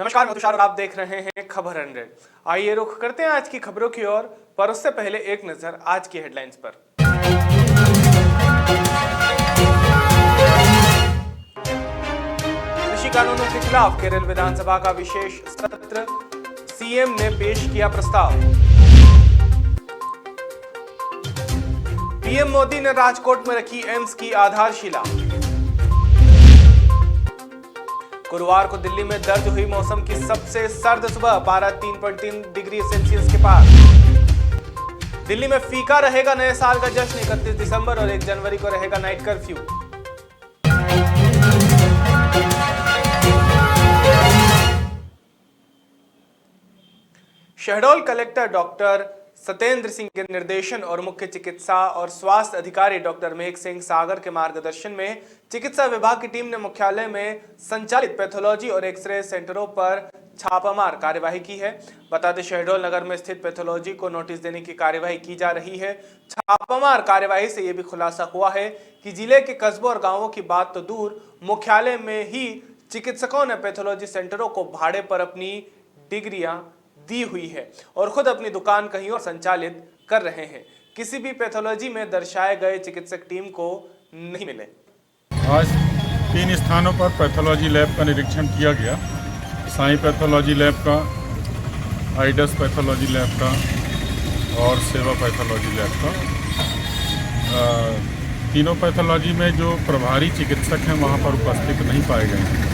नमस्कार, मैं तुषार और आप देख रहे हैं खबर 100। आइए रुख करते हैं आज की खबरों की ओर, पर उससे पहले एक नजर आज की हेडलाइंस पर। कृषि कानूनों के खिलाफ केरल विधानसभा का विशेष सत्र, सीएम ने पेश किया प्रस्ताव। पीएम मोदी ने राजकोट में रखी एम्स की आधारशिला। गुरुवार को दिल्ली में दर्ज हुई मौसम की सबसे सर्द सुबह, पारा 3.3 डिग्री सेल्सियस के पार। दिल्ली में फीका रहेगा नए साल का जश्न, 31 दिसंबर और 1 जनवरी को रहेगा night curfew. Shahdol collector doctor Satyendra Singh के निर्देशन और मुख्य चिकित्सा और स्वास्थ्य अधिकारी डॉक्टर मेघ सिंह सागर के मार्गदर्शन में चिकित्सा विभाग की टीम ने मुख्यालय में संचालित पैथोलॉजी और एक्सरे सेंटरों पर छापामार कार्यवाही की है। बता दें, शहडोल नगर में स्थित पैथोलॉजी को नोटिस देने की कार्यवाही की जा रही है। छापामार कार्यवाही से यह भी खुलासा हुआ है कि जिले के कस्बों और गांवों की बात तो दूर, मुख्यालय में ही चिकित्सकों ने पैथोलॉजी सेंटरों को भाड़े पर अपनी डिग्रियां दी हुई है और खुद अपनी दुकान कहीं और संचालित कर रहे हैं। किसी भी पैथोलॉजी में दर्शाए गए चिकित्सक टीम को नहीं मिले। आज 3 स्थानों पर पैथोलॉजी लैब का निरीक्षण किया गया। साईं पैथोलॉजी लैब का, आइडस पैथोलॉजी लैब का और सेवा पैथोलॉजी लैब का। तीनों पैथोलॉजी में जो प्रभारी चिकित्सक हैं वहाँ पर उपस्थित नहीं पाए गए हैं।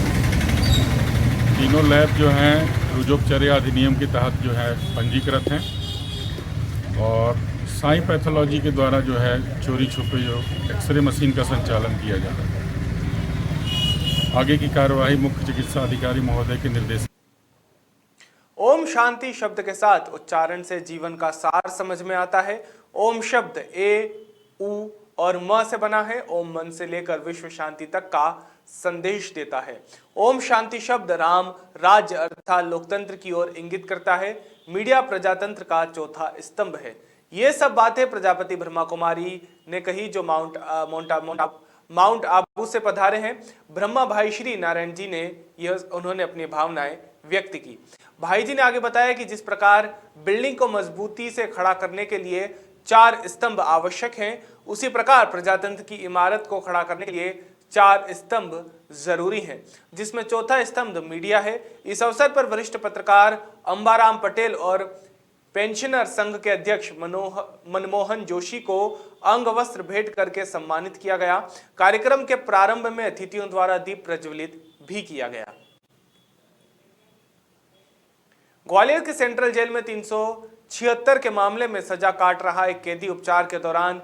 तीनों लैब जो हैं रुजोपचर्या अधिनियम के तहत जो है पंजीकृत हैं और साईं पैथोलॉजी के द्वारा जो है चोरी छुपे जो एक्सरे मशीन का संचालन किया जा रहा है। आगे की कार्यवाही मुख्य चिकित्सा अधिकारी महोदय के निर्देश। ओम शांति शब्द के साथ उच्चारण से जीवन का सार समझ में आता है। ओम शब्द ए, उ और म से बना है। ओम मन से लेकर विश्व शांति तक का संदेश देता है। ओम शांति शब्द राम राज्य अर्थात लोकतंत्र की ओर इंगित करता है। मीडिया प्रजातंत्र का चौथा स्तंभ है। ये सब बातें प्रजापति ब्रह्मा कुमारी ने कही, जो माउंट आबू से पधारे हैं। ब्रह्मा भाई श्री नारायण जी ने उन्होंने अपनी भावनाएं व्यक्त की। भाई जी ने आगे बताया कि जिस प्रकार बिल्डिंग को मजबूती से खड़ा करने के लिए 4 स्तंभ आवश्यक हैं, उसी प्रकार प्रजातंत्र की इमारत को खड़ा करने के लिए 4 स्तंभ जरूरी हैं, जिसमें चौथा स्तंभ मीडिया है। इस अवसर पर वरिष्ठ पत्रकार अंबाराम पटेल और पेंशनर संघ के अध्यक्ष मनमोहन जोशी को अंग वस्त्र भेंट करके सम्मानित किया गया। कार्यक्रम के प्रारंभ में अतिथियों द्वारा दीप प्रज्वलित भी किया गया। ग्वालियर के सेंट्रल जेल में 376 के मामले में सजा काट रहा एक कैदी उपचार के दौरान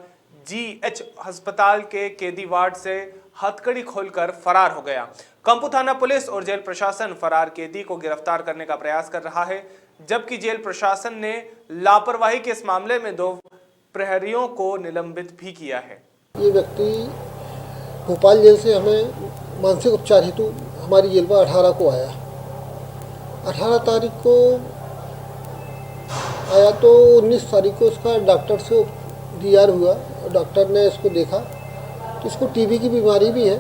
जीएच अस्पताल के कैदी वार्ड से हथकड़ी खोलकर फरार हो गया। कंपू थाना पुलिस और जेल प्रशासन फरार कैदी को गिरफ्तार करने का प्रयास कर रहा है, जबकि जेल प्रशासन ने लापरवाही के इस मामले में 2 प्रहरियों को निलंबित भी किया है। ये व्यक्ति भोपाल जेल से हमें मानसिक उपचार हेतु हमारी जेल पर 18 को आया। 18 तारीख को आया तो 19 तारीख को इसका डॉक्टर से डीआर हुआ। डॉक्टर ने इसको देखा तो इसको टीबी की बीमारी भी है,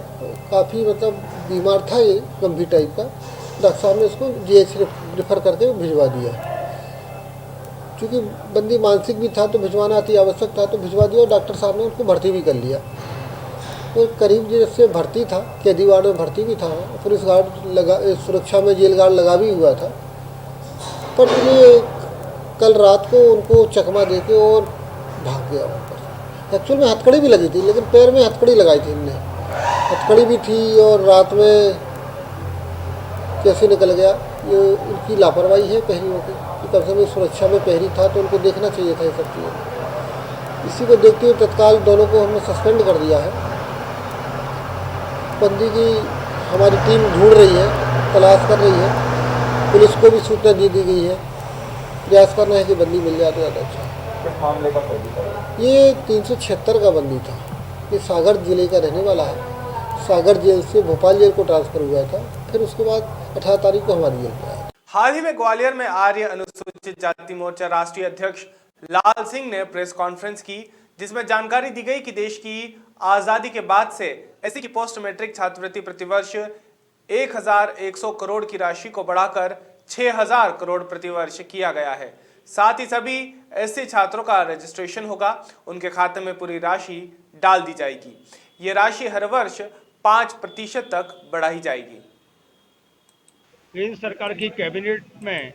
काफ़ी मतलब बीमार था ये, गंभीर टाइप का। डॉक्टर साहब ने इसको जीएच रेफर करके भिजवा दिया। चूँकि बंदी मानसिक भी था तो भिजवाना अति आवश्यक था, तो भिजवा दिया और डॉक्टर साहब ने उसको भर्ती भी कर लिया। तो करीब जैसे भर्ती था, कैदी वार्ड में भर्ती भी था, पुलिस गार्ड लगा, सुरक्षा में जेल गार्ड लगा भी हुआ था। पर ये कल रात को उनको चकमा दे के और भाग गया वापस। एक्चुअल में हथकड़ी भी लगी थी, लेकिन पैर में हथकड़ी लगाई थी इनने, हथकड़ी भी थी और रात में कैसे निकल गया, ये उनकी लापरवाही है प्रहरियों की। कम से कम सुरक्षा में प्रहरी था तो उनको देखना चाहिए था ये सब चीज़ें। इसी को देखते हुए तत्काल दोनों को हमने सस्पेंड कर दिया है। बंदी की हमारी टीम ढूंढ रही है, तलाश कर रही है। पुलिस को भी सूचना दी गई है, प्रयास करना है कि बंदी मिल जाए तो ज़्यादा अच्छा। मामले का पहली ये 376 का बंदी था। ये सागर जिले का रहने वाला है। सागर जेल से भोपाल जेल को ट्रांसफर हुआ था, फिर उसके बाद 18 तारीख को हमारी जेल में आया। हाल ही में ग्वालियर में आर्य अनुसूचित जाति मोर्चा राष्ट्रीय अध्यक्ष लाल सिंह ने प्रेस कॉन्फ्रेंस की, जिसमें जानकारी दी गई कि देश की आजादी के बाद से एससी की पोस्ट मैट्रिक छात्रवृत्ति प्रतिवर्ष 1100 करोड़ की राशि को बढ़ाकर 6000 करोड़ प्रतिवर्ष किया गया है। साथ ही सभी ऐसे छात्रों का रजिस्ट्रेशन होगा, उनके खाते में पूरी राशि डाल दी जाएगी। ये राशि हर वर्ष 5% तक बढ़ाई जाएगी। केंद्र सरकार की कैबिनेट में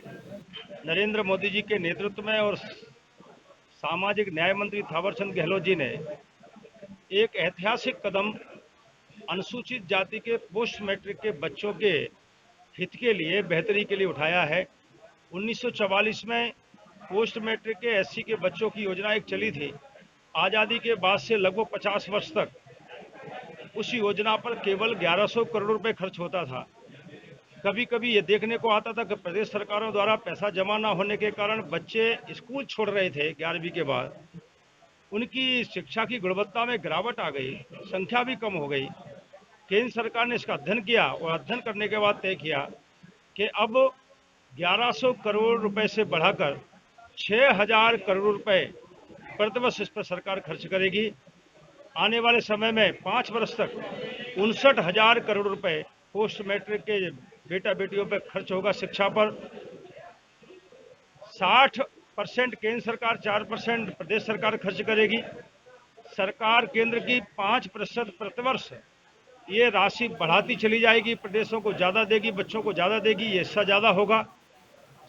नरेंद्र मोदी जी के नेतृत्व में और सामाजिक न्याय मंत्री थावरचंद गहलोत जी ने एक ऐतिहासिक कदम अनुसूचित जाति के पोस्ट मैट्रिक के बच्चों के हित के लिए, बेहतरी के लिए उठाया है। 1944 में पोस्ट मैट्रिक के एससी के बच्चों की योजना एक चली थी। आज़ादी के बाद से लगभग 50 वर्ष तक उस योजना पर केवल 1100 करोड़ रुपए खर्च होता था। कभी कभी ये देखने को आता था कि प्रदेश सरकारों द्वारा पैसा जमा न होने के कारण बच्चे स्कूल छोड़ रहे थे 11वीं के बाद। उनकी शिक्षा की गुणवत्ता में गिरावट आ गई, संख्या भी कम हो गई। केंद्र सरकार ने इसका अध्ययन किया और अध्ययन करने के बाद तय किया कि अब 1100 करोड़ रुपए से बढ़ाकर 6000 करोड़ रुपए प्रतिवर्ष इस पर सरकार खर्च करेगी। आने वाले समय में 5 वर्ष तक 59,000 करोड़ रुपए पोस्ट मैट्रिक के बेटा बेटियों पर खर्च होगा शिक्षा पर। 60% केंद्र सरकार, 4% प्रदेश सरकार खर्च करेगी। सरकार केंद्र की 5% प्रतिवर्ष ये राशि बढ़ाती चली जाएगी, प्रदेशों को ज़्यादा देगी, बच्चों को ज़्यादा देगी, ये हिस्सा ज़्यादा होगा।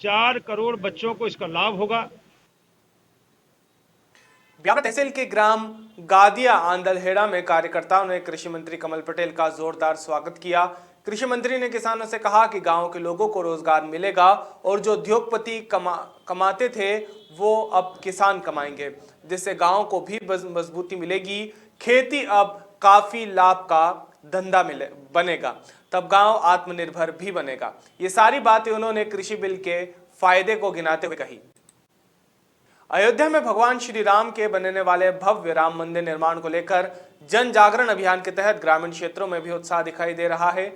4 करोड़ बच्चों को इसका लाभ होगा। ब्यावरा तहसील के ग्राम गादिया आंदलहेड़ा में कार्यकर्ताओं ने कृषि मंत्री कमल पटेल का जोरदार स्वागत किया। कृषि मंत्री ने किसानों से कहा कि गांव के लोगों को रोजगार मिलेगा और जो उद्योगपति कमाते थे वो अब किसान कमाएंगे, जिससे गांव को भी मजबूती मिलेगी। खेती अब काफी लाभ का धंधा बनेगा, तब गांव आत्मनिर्भर भी बनेगा। ये सारी बातें उन्होंने कृषि बिल के फायदे को गिनाते हुए कही। अयोध्या में भगवान श्री राम के बनने वाले भव्य राम मंदिर निर्माण को लेकर जन जागरण अभियान के तहत ग्रामीण क्षेत्रों में भी उत्साह दिखाई दे रहा है।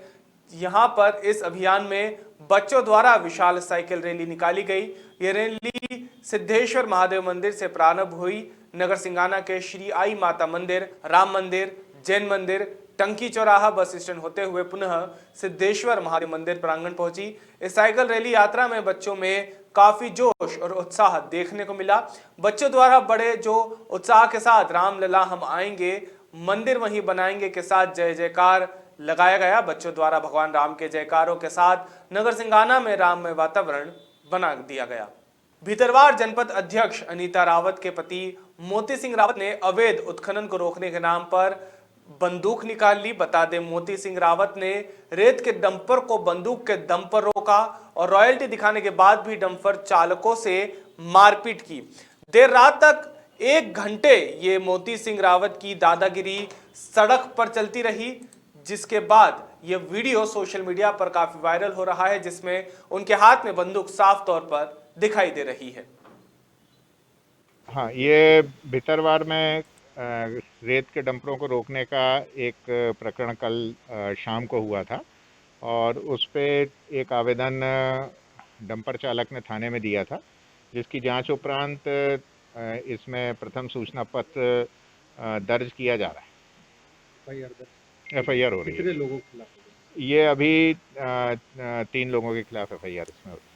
यहां पर इस अभियान में बच्चों द्वारा विशाल साइकिल रैली निकाली गई। ये रैली सिद्धेश्वर महादेव मंदिर से प्रारंभ हुई, नगर सिंगाना के श्री आई माता मंदिर, राम मंदिर, जैन मंदिर, टंकी चौराहा, बस स्टैंड होते हुए पुनः सिद्धेश्वर महादेव मंदिर प्रांगण पहुंची। इस साइकिल रैली यात्रा में बच्चों में काफी जोश और उत्साह देखने को मिला। बच्चों द्वारा बड़े जो उत्साह के साथ राम लला हम आएंगे, मंदिर वहीं बनाएंगे के साथ जय जयकार लगाया गया। बच्चों द्वारा भगवान राम के जयकारों के साथ नगर सिंगाना में राममय वातावरण बना दिया गया। भीतरवार जनपद अध्यक्ष अनीता रावत के पति मोती सिंह रावत ने अवैध उत्खनन को रोकने के नाम पर बंदूक निकाल ली। बता दें, मोती सिंह रावत ने रेत के डंपर को बंदूक के दम पर रोका और रॉयल्टी दिखाने के बाद भी डंपर चालकों से मारपीट की। देर रात तक 1 घंटे ये मोती सिंह रावत की दादागिरी सड़क पर चलती रही, जिसके बाद ये वीडियो सोशल मीडिया पर काफी वायरल हो रहा है, जिसमें उनके हाथ में बंदूक साफ तौर पर दिखाई दे रही है। हाँ, ये भितरवार में रेत के डंपरों को रोकने का एक प्रकरण कल शाम को हुआ था और उस पे एक आवेदन डंपर चालक ने थाने में दिया था, जिसकी जांच उपरांत इसमें प्रथम सूचना पत्र दर्ज किया जा रहा है। एफआईआर हो रही है। कितने लोगों के खिलाफ? ये अभी 3 लोगों के खिलाफ एफआईआर इसमें हो रही है।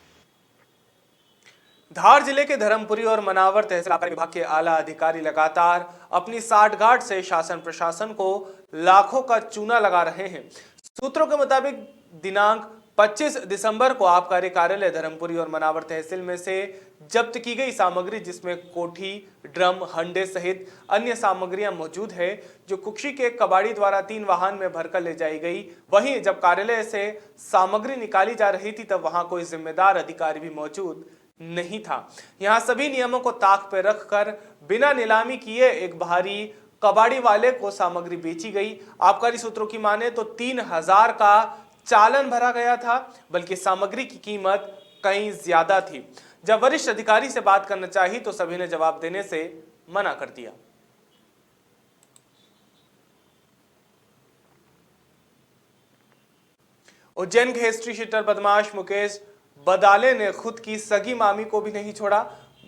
धार जिले के धर्मपुरी और मनावर तहसील आबकारी विभाग के आला अधिकारी लगातार अपनी साठगांठ से शासन प्रशासन को लाखों का चूना लगा रहे हैं। सूत्रों के मुताबिक दिनांक 25 दिसंबर को आबकारी कार्यालय धर्मपुरी और मनावर तहसील में से जब्त की गई सामग्री, जिसमें कोठी, ड्रम, हंडे सहित अन्य सामग्रियां मौजूद है, जो कुक्षी के कबाड़ी द्वारा 3 वाहन में भरकर ले जाई गई। वहीं जब कार्यालय से सामग्री निकाली जा रही थी, तब वहां कोई जिम्मेदार अधिकारी भी मौजूद नहीं था। यहां सभी नियमों को ताक पर रखकर बिना नीलामी किए एक बाहरी कबाड़ी वाले को सामग्री बेची गई। आबकारी सूत्रों की माने तो 3000 का चालान भरा गया था, बल्कि सामग्री की कीमत कहीं ज्यादा थी। जब वरिष्ठ अधिकारी से बात करना चाही तो सभी ने जवाब देने से मना कर दिया। उज्जैन के हिस्ट्री शीटर बदमाश मुकेश बदाले ने खुद की सगी मामी को भी नहीं छोड़ा।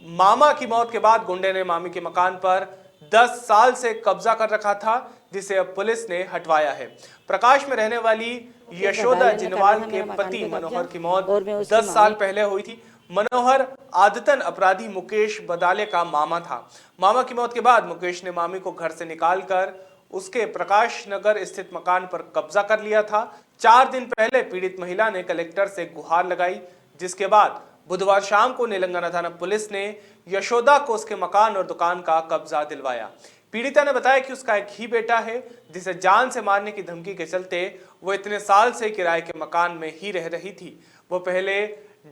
मामा की मौत के बाद गुंडे ने मामी के मकान पर 10 साल से कब्जा कर रखा था, जिसे अब पुलिस ने हटवाया है। प्रकाश में रहने वाली यशोदा जिनवाल के पति मनोहर की मौत 10 साल पहले हुई थी। मनोहर आदतन अपराधी मुकेश बदाले का मामा था। मामा की मौत के बाद मुकेश ने मामी को घर से निकालकर उसके प्रकाश नगर स्थित मकान पर कब्जा कर लिया था। 4 दिन पहले पीड़ित महिला ने कलेक्टर से गुहार लगाई, जिसके बाद बुधवार शाम को तेलंगाना थाना पुलिस ने यशोदा को उसके मकान और दुकान का कब्जा दिलवाया। पीड़िता ने बताया कि उसका एक ही बेटा है, जिसे जान से मारने की धमकी के चलते वो इतने साल से किराए के मकान में ही रह रही थी। वो पहले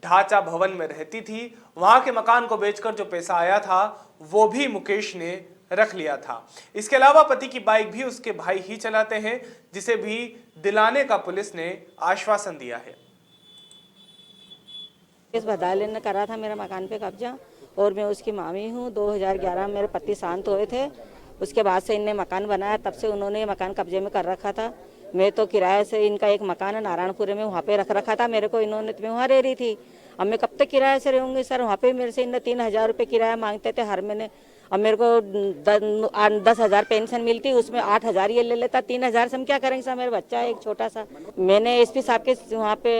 ढांचा भवन में रहती थी। वहां के मकान को बेचकर जो पैसा आया था वो भी मुकेश ने रख लिया था। इसके अलावा पति की बाइक भी उसके भाई ही चलाते हैं, जिसे भी दिलाने का पुलिस ने आश्वासन दिया है। इस बदाले ने करा था मेरा मकान पे कब्जा और मैं उसकी मामी हूँ। 2011 में मेरे पति शांत हुए थे, उसके बाद से इनने मकान बनाया, तब से उन्होंने ये मकान कब्जे में कर रखा था। मैं तो किराए से, इनका एक मकान है नारायणपुर में, वहाँ पे रख रखा था मेरे को इन्होंने, तो मैं वहाँ रह रही थी। अब मैं कब तक किराए से रहूँगी सर? वहाँ पे मेरे से इनने 3000 रुपये किराया मांगते थे हर महीने। अब मेरे को 10,000 पेंशन मिलती, उसमें 8,000 ये ले लेता, 3,000 से हम क्या करेंगे सर? मेरा बच्चा है एक छोटा सा। मैंने एसपी साहब के वहाँ पे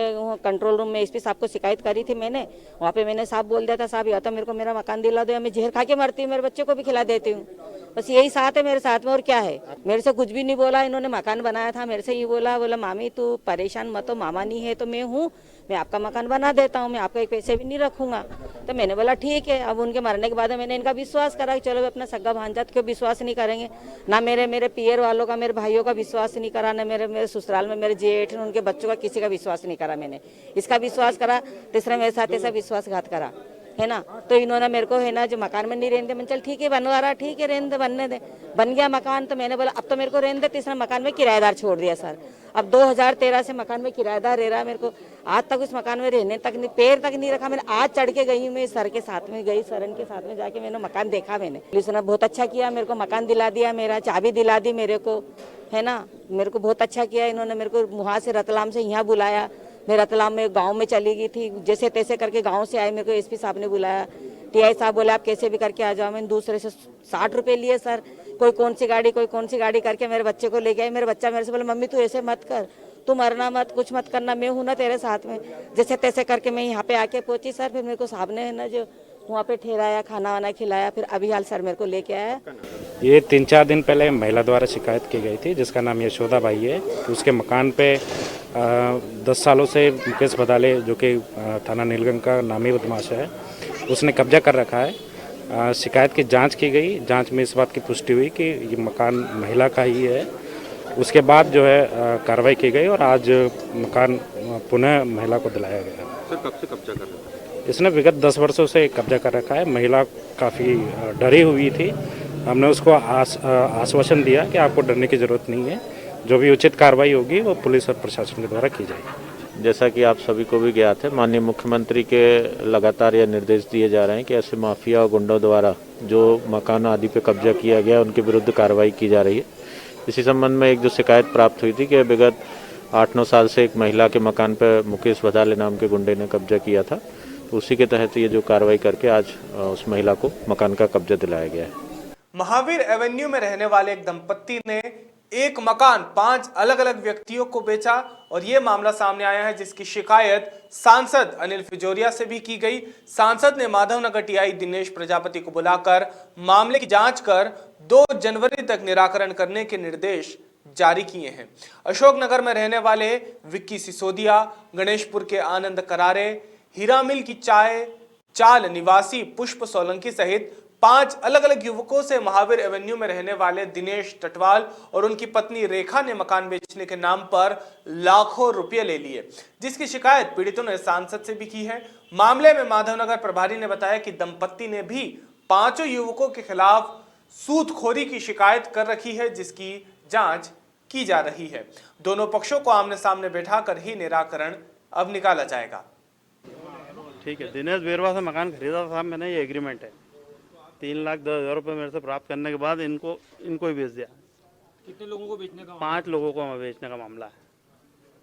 कंट्रोल रूम में एसपी साहब को शिकायत करी थी मैंने। वहाँ पे मैंने साहब बोल दिया था, साहब या तो मेरे को मेरा मकान दिला दो या मैं जहर खा के मरती हूँ, मेरे बच्चे को भी खिला देती हूँ। बस यही साथ है मेरे साथ में, और क्या है? मेरे से कुछ भी नहीं बोला। इन्होंने मकान बनाया था, मेरे से ये बोला मामी तू परेशान मत हो, मामा नहीं है तो मैं हूँ, मैं आपका मकान बना देता हूँ, मैं आपका एक पैसे भी नहीं रखूंगा। तो मैंने बोला ठीक है। अब उनके मरने के बाद मैंने इनका विश्वास करा कि चलो अपना सगा भांजा क्यों विश्वास नहीं करेंगे? ना मेरे पियर वालों का, मेरे भाइयों का विश्वास नहीं करा, ना मेरे ससुराल में मेरे जेठ उनके बच्चों का किसी का विश्वास नहीं करा। मैंने इसका विश्वास करा, तीसरा मेरे साथ ऐसा विश्वासघात करा है ना। तो इन्होंने मेरे को है ना जो मकान में नहीं रहने दे, मैं चल ठीक है बनवा रहा, ठीक है रहने दे, बनने दे। बन गया मकान, तो मैंने बोला अब तो मेरे को रहने दे। तीसरा मकान में किराएदार छोड़ दिया सर। अब 2013 से मकान में किराएदार रह रहा है। मेरे को आज तक उस मकान में रहने तक नहीं, पैर तक नहीं रखा। मैंने आज चढ़ के गई हूँ, मैं सर के साथ में गई, सरन के साथ में जाके मैंने मकान देखा। मैंने पुलिस ने बहुत अच्छा किया, मेरे को मकान दिला दिया, मेरा चाबी दिला दी मेरे को, है ना। मेरे को बहुत अच्छा किया इन्होंने। मेरे को वहाँ से रतलाम से यहाँ बुलाया। मैं रतलाम में गांव में चली गई थी, जैसे तैसे करके गांव से आई, मेरे को एसपी साहब ने बुलाया, टीआई साहब बोले आप कैसे भी करके आ जाओ। मैंने दूसरे से 60 रुपए लिए सर, कोई कौन सी गाड़ी करके मेरे बच्चे को लेके आई। मेरे बच्चा मेरे से बोला मम्मी तू ऐसे मत कर, तू मरना मत, कुछ मत करना, मैं हूं ना तेरे साथ में। जैसे तैसे करके मैं यहाँ पे आके पहुंची सर। फिर मेरे को साहब ने ना जो वहाँ पे ठहराया, खाना वाना खिलाया, फिर अभी हाल सर मेरे को लेके आया। ये 3-4 दिन पहले महिला द्वारा शिकायत की गई थी, जिसका नाम यशोदा बाई है, कि उसके मकान पे 10 सालों से मुकेश बदाले, जो कि थाना नीलगंज का नामी बदमाश है, उसने कब्जा कर रखा है। शिकायत की जांच की गई, जांच में इस बात की पुष्टि हुई कि ये मकान महिला का ही है। उसके बाद जो है कार्रवाई की गई और आज मकान पुनः महिला को दिलाया गया। सर कब से कब्जा कर रहा है? इसने विगत 10 वर्षों से कब्जा कर रखा है। महिला काफ़ी डरी हुई थी। हमने उसको आश्वासन दिया कि आपको डरने की ज़रूरत नहीं है, जो भी उचित कार्रवाई होगी वो पुलिस और प्रशासन के द्वारा की जाएगी। जैसा कि आप सभी को भी ज्ञात है, माननीय मुख्यमंत्री के लगातार यह निर्देश दिए जा रहे हैं कि ऐसे माफिया और गुंडों द्वारा जो मकान आदि पे कब्जा किया गया उनके विरुद्ध कार्रवाई की जा रही है। इसी संबंध में एक जो शिकायत प्राप्त हुई थी कि विगत 8-9 साल से एक महिला के मकान पर मुकेश बदाले नाम के गुंडे ने कब्जा किया था, तो उसी के तहत ये जो कार्रवाई करके आज उस महिला को मकान का कब्जा दिलाया गया है। महावीर एवेन्यू में रहने वाले एक दंपत्ति ने एक मकान 5 अलग अलग व्यक्तियों को बेचा और यह मामला सामने आया है, जिसकी शिकायत सांसद अनिल फिजोरिया से भी की गई। सांसद ने माधवनगर टीआई दिनेश प्रजापति को बुलाकर मामले की जांच कर 2 जनवरी तक निराकरण करने के निर्देश जारी किए हैं। अशोकनगर में रहने वाले विक्की सिसोदिया, गणेशपुर के आनंद करारे, हीरा मिल की चाल निवासी पुष्प सोलंकी सहित 5 अलग अलग युवकों से महावीर एवेन्यू में रहने वाले दिनेश टटवाल और उनकी पत्नी रेखा ने मकान बेचने के नाम पर लाखों रुपए ले लिए, जिसकी शिकायत पीड़ितों ने सांसद से भी की है। मामले में माधवनगर प्रभारी ने बताया कि दंपत्ति ने भी 5 युवकों के खिलाफ सूदखोरी की शिकायत कर रखी है, जिसकी जांच की जा रही है। दोनों पक्षों को आमने सामने बैठाकर ही निराकरण अब निकाला जाएगा। ठीक है, दिनेश बेरवा से मकान खरीदा था मैंने, ये एग्रीमेंट है। 3,10,000 रुपये मेरे से प्राप्त करने के बाद इनको ही बेच दिया। कितने लोगों को बेचने का? 5 लोगों को हमें बेचने का मामला है।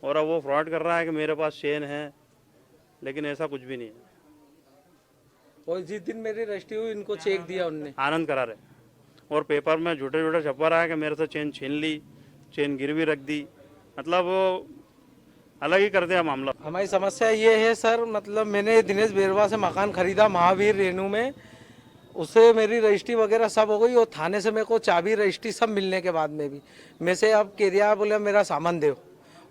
और अब वो फ्रॉड कर रहा है कि मेरे पास चेन है, लेकिन ऐसा कुछ भी नहीं है। और जिस दिन मेरी रजिस्ट्री हुई इनको चेक दिया उनने, आनंद करा रहे, और पेपर में झूठे छपा रहा है कि मेरे से चेन छीन ली, चेन गिरवी रख दी। मतलब वो अलग ही कर दिया मामला। हमारी समस्या ये है सर, मतलब मैंने दिनेश बेरवा से मकान खरीदा महावीर रेणु में, उससे मेरी रजिस्ट्री वगैरह सब हो गई और थाने से मेरे को चाबी रजिस्ट्री सब मिलने के बाद में भी मैं से अब केरिया बोले मेरा सामान दो,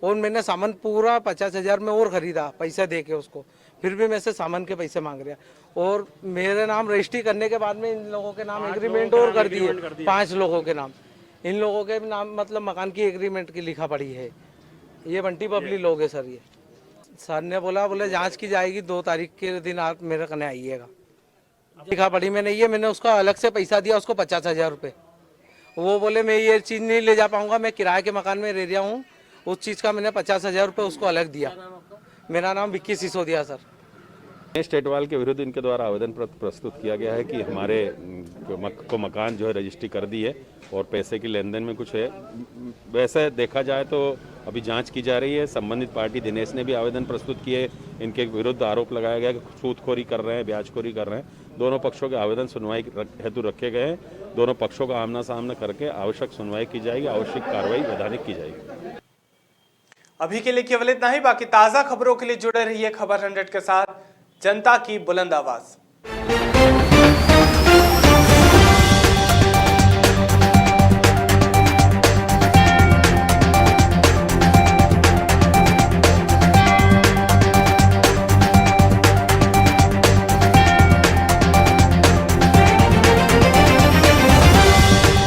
और मैंने सामान पूरा 50,000 में और ख़रीदा पैसे दे के उसको, फिर भी मैं से सामान के पैसे मांग रहा। और मेरे नाम रजिस्ट्री करने के बाद में इन लोगों के नाम एग्रीमेंट और कर दिए, 5 लोगों के नाम, इन लोगों के नाम मतलब मकान की एग्रीमेंट की लिखा पड़ी है। ये बंटी पब्लिक लोग है सर। ये सर ने बोले जांच की जाएगी, 2 तारीख के दिन आप मेरे कने आइएगा। लिखा पड़ी में नहीं है, मैंने उसका अलग से पैसा दिया उसको 50,000 रुपये। वो बोले मैं ये चीज़ नहीं ले जा पाऊँगा, मैं किराए के मकान में रह रहा हूँ, उस चीज़ का मैंने 50,000 रुपये उसको अलग दिया। मेरा नाम विक्की सिसोदिया सर। स्टेटवाल के विरुद्ध इनके द्वारा आवेदन पत्र प्रस्तुत किया गया है कि हमारे को मकान जो है रजिस्ट्री कर दी है और पैसे की लेन देन में कुछ है। वैसे देखा जाए तो अभी जांच की जा रही है। संबंधित पार्टी दिनेश ने भी आवेदन प्रस्तुत किए, इनके विरुद्ध आरोप लगाया गया कि सूदखोरी कर रहे हैं, ब्याजखोरी कर रहे हैं। दोनों पक्षों के आवेदन सुनवाई हेतु रखे गए हैं। दोनों पक्षों का आमना सामना करके आवश्यक सुनवाई की जाएगी, आवश्यक कार्रवाई वैधानिक की जाएगी। अभी के लिए केवल इतना ही। बाकी ताज़ा खबरों के लिए जुड़े रहिए खबर 100 के साथ, जनता की बुलंद आवाज।